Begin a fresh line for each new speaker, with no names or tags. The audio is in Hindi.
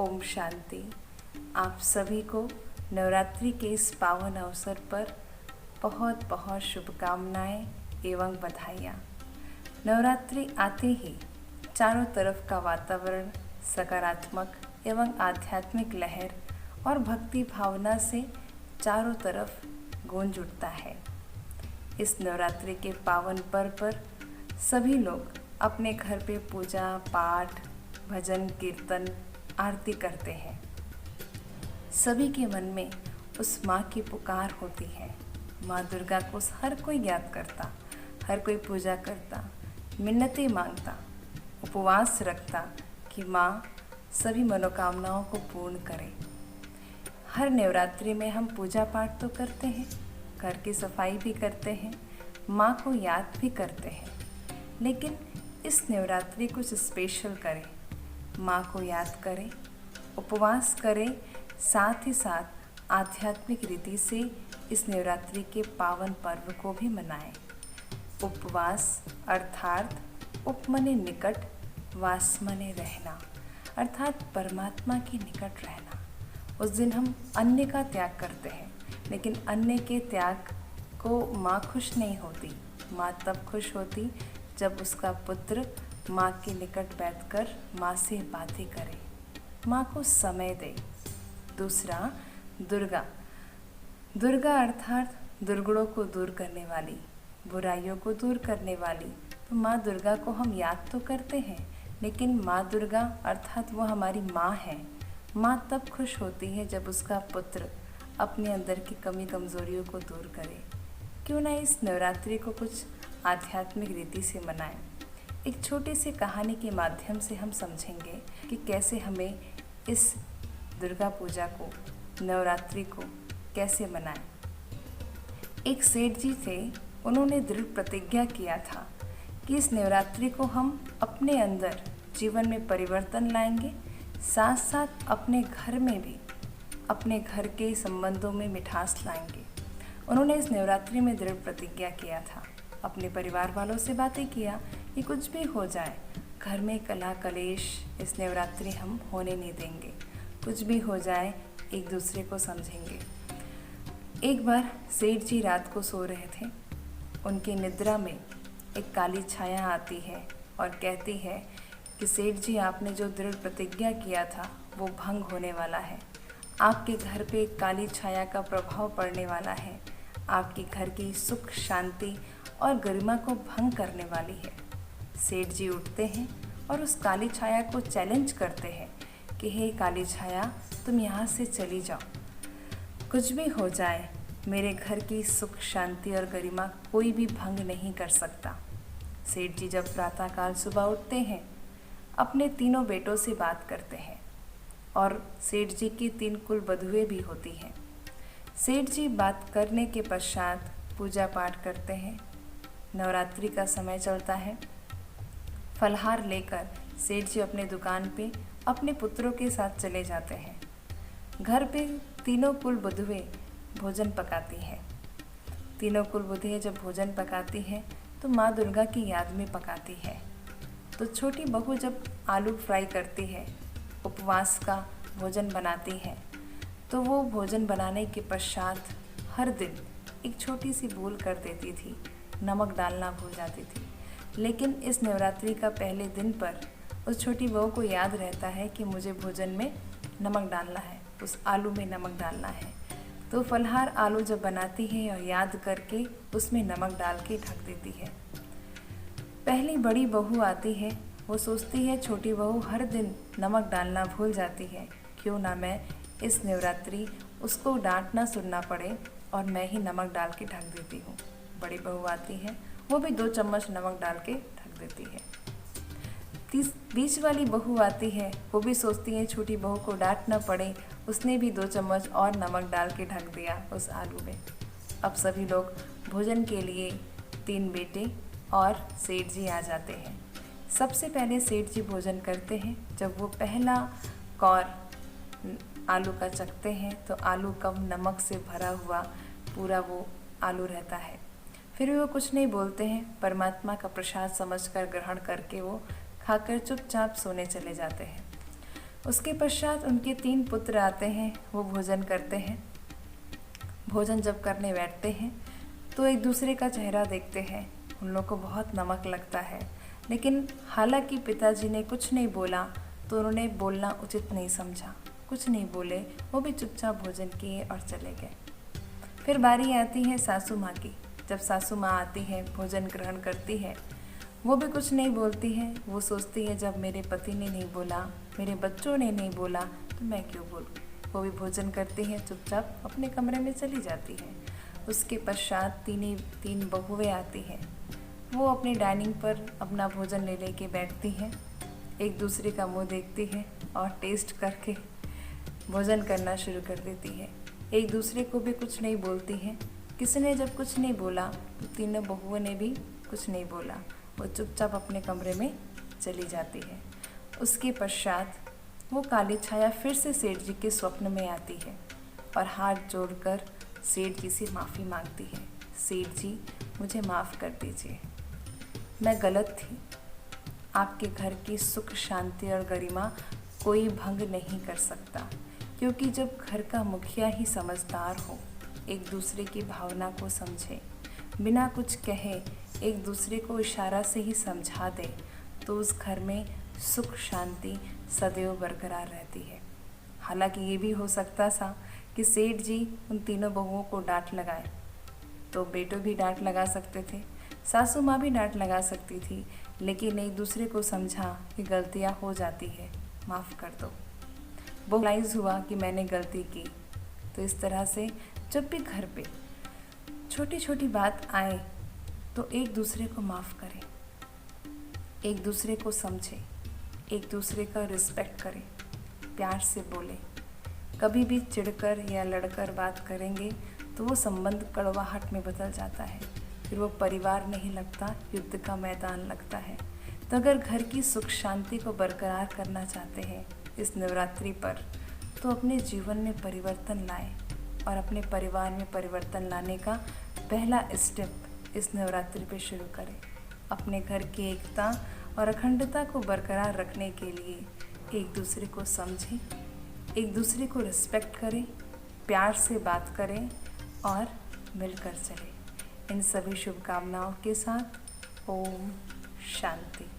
ओम शांति। आप सभी को नवरात्रि के इस पावन अवसर पर बहुत बहुत शुभकामनाएं एवं बधाइयाँ। नवरात्रि आते ही चारों तरफ का वातावरण सकारात्मक एवं आध्यात्मिक लहर और भक्ति भावना से चारों तरफ गूंज उठता है। इस नवरात्रि के पावन पर्व पर सभी लोग अपने घर पे पूजा पाठ भजन कीर्तन आरती करते हैं। सभी के मन में उस माँ की पुकार होती है। माँ दुर्गा को हर कोई याद करता, हर कोई पूजा करता, मिन्नतें मांगता, उपवास रखता कि माँ सभी मनोकामनाओं को पूर्ण करे। हर नवरात्रि में हम पूजा पाठ तो करते हैं, घर की सफाई भी करते हैं, माँ को याद भी करते हैं, लेकिन इस नवरात्रि कुछ स्पेशल करें, माँ को याद करें, उपवास करें, साथ ही साथ आध्यात्मिक रीति से इस नवरात्रि के पावन पर्व को भी मनाएं। उपवास अर्थात उप मने निकट, वास मने रहना, अर्थात परमात्मा के निकट रहना। उस दिन हम अन्न का त्याग करते हैं, लेकिन अन्न के त्याग को माँ खुश नहीं होती। माँ तब खुश होती जब उसका पुत्र माँ के निकट बैठकर माँ से बातें करे, माँ को समय दे। दूसरा दुर्गा। दुर्गा अर्थात दुर्गुणों को दूर करने वाली, बुराइयों को दूर करने वाली। तो माँ दुर्गा को हम याद तो करते हैं, लेकिन माँ दुर्गा अर्थात वो हमारी माँ है। माँ तब खुश होती है जब उसका पुत्र अपने अंदर की कमी कमज़ोरियों को दूर करे। क्यों ना इस नवरात्रि को कुछ आध्यात्मिक रीति से मनाएं। एक छोटी सी कहानी के माध्यम से हम समझेंगे कि कैसे हमें इस दुर्गा पूजा को, नवरात्रि को कैसे मनाएं। एक सेठ जी थे, उन्होंने दृढ़ प्रतिज्ञा किया था कि इस नवरात्रि को हम अपने अंदर जीवन में परिवर्तन लाएंगे, साथ साथ अपने घर में भी अपने घर के संबंधों में मिठास लाएंगे। उन्होंने इस नवरात्रि में दृढ़ प्रतिज्ञा किया था। अपने परिवार वालों से बातें किया कि कुछ भी हो जाए, घर में कलह कलेश इस नवरात्रि हम होने नहीं देंगे। कुछ भी हो जाए, एक दूसरे को समझेंगे। एक बार सेठ जी रात को सो रहे थे। उनकी निद्रा में एक काली छाया आती है और कहती है कि सेठ जी, आपने जो दृढ़ प्रतिज्ञा किया था वो भंग होने वाला है। आपके घर पे एक काली छाया का प्रभाव पड़ने वाला है। आपके घर की सुख शांति और गरिमा को भंग करने वाली है। सेठ जी उठते हैं और उस काली छाया को चैलेंज करते हैं कि हे काली छाया, तुम यहाँ से चली जाओ। कुछ भी हो जाए, मेरे घर की सुख शांति और गरिमा कोई भी भंग नहीं कर सकता। सेठ जी जब प्रातःकाल सुबह उठते हैं, अपने तीनों बेटों से बात करते हैं और सेठ जी की 3 कुल बधुएं भी होती हैं। सेठ जी बात करने के पश्चात पूजा पाठ करते हैं। नवरात्रि का समय चलता है। फलहार लेकर सेठ जी अपने दुकान पे अपने पुत्रों के साथ चले जाते हैं। घर पे तीनों कुल बधुएं भोजन पकाती हैं। तीनों कुल बधुएं जब भोजन पकाती हैं तो माँ दुर्गा की याद में पकाती है। तो छोटी बहू जब आलू फ्राई करती है, उपवास का भोजन बनाती है, तो वो भोजन बनाने के पश्चात हर दिन एक छोटी सी भूल कर देती थी, नमक डालना भूल जाती थी। लेकिन इस नवरात्रि का पहले दिन पर उस छोटी बहू को याद रहता है कि मुझे भोजन में नमक डालना है, उस आलू में नमक डालना है। तो फलहार आलू जब बनाती है और याद करके उसमें नमक डाल के ढक देती है। पहली बड़ी बहू आती है, वो सोचती है छोटी बहू हर दिन नमक डालना भूल जाती है, क्यों ना मैं इस नवरात्रि उसको डांट ना सुनना पड़े और मैं ही नमक डाल के ढक देती हूँ। बड़ी बहू आती है, वो भी 2 चम्मच नमक डाल के ढक देती है। बीच वाली बहू आती है, वो भी सोचती है छोटी बहू को डांट ना पड़े, उसने भी 2 चम्मच और नमक डाल के ढक दिया उस आलू में। अब सभी लोग भोजन के लिए 3 बेटे और सेठ जी आ जाते हैं। सबसे पहले सेठ जी भोजन करते हैं। जब वो पहला कौर आलू का चखते हैं तो आलू कम नमक से भरा हुआ पूरा वो आलू रहता है। फिर भी वो कुछ नहीं बोलते हैं, परमात्मा का प्रसाद समझकर ग्रहण करके वो खाकर चुपचाप सोने चले जाते हैं। उसके पश्चात उनके 3 पुत्र आते हैं, वो भोजन करते हैं। भोजन जब करने बैठते हैं तो एक दूसरे का चेहरा देखते हैं। उन लोग को बहुत नमक लगता है, लेकिन हालांकि पिताजी ने कुछ नहीं बोला तो उन्होंने बोलना उचित नहीं समझा, कुछ नहीं बोले, वो भी चुपचाप भोजन किए और चले गए। फिर बारी आती है सासू माँ की। जब सासू माँ आती है, भोजन ग्रहण करती है, वो भी कुछ नहीं बोलती है। वो सोचती है जब मेरे पति ने नहीं बोला, मेरे बच्चों ने नहीं बोला, तो मैं क्यों बोलूँ। वो भी भोजन करती है, चुपचाप अपने कमरे में चली जाती है। उसके पश्चात तीन बहुएं आती हैं। वो अपनी डाइनिंग पर अपना भोजन ले लेके बैठती हैं, एक दूसरे का मुंह देखती है और टेस्ट करके भोजन करना शुरू कर देती है। एक दूसरे को भी कुछ नहीं बोलती हैं। किसी ने जब कुछ नहीं बोला तो तीनों बहुओं ने भी कुछ नहीं बोला। वो चुपचाप अपने कमरे में चली जाती है। उसके पश्चात वो काली छाया फिर से सेठ जी के स्वप्न में आती है और हाथ जोड़कर सेठ जी से माफ़ी मांगती है। सेठ जी, मुझे माफ़ कर दीजिए, मैं गलत थी। आपके घर की सुख शांति और गरिमा कोई भंग नहीं कर सकता, क्योंकि जब घर का मुखिया ही समझदार हो, एक दूसरे की भावना को समझे, बिना कुछ कहे एक दूसरे को इशारा से ही समझा दे, तो उस घर में सुख शांति सदैव बरकरार रहती है। हालांकि ये भी हो सकता था कि सेठ जी उन तीनों बहुओं को डांट लगाए, तो बेटों भी डांट लगा सकते थे, सासू माँ भी डांट लगा सकती थी, लेकिन एक दूसरे को समझा कि गलतियाँ हो जाती है, माफ़ कर दो। वो रियलाइज़ हुआ कि मैंने गलती की। तो इस तरह से जब भी घर पे छोटी छोटी बात आए तो एक दूसरे को माफ़ करें, एक दूसरे को समझें, एक दूसरे का रिस्पेक्ट करें, प्यार से बोलें। कभी भी चिढ़कर या लड़कर बात करेंगे तो वो संबंध कड़वाहट में बदल जाता है, फिर वो परिवार नहीं लगता, युद्ध का मैदान लगता है। तो अगर घर की सुख शांति को बरकरार करना चाहते हैं इस नवरात्रि पर, तो अपने जीवन में परिवर्तन लाएं और अपने परिवार में परिवर्तन लाने का पहला स्टेप इस नवरात्रि पे शुरू करें। अपने घर की एकता और अखंडता को बरकरार रखने के लिए एक दूसरे को समझें, एक दूसरे को रिस्पेक्ट करें, प्यार से बात करें और मिलकर चलें। इन सभी शुभकामनाओं के साथ ओम शांति।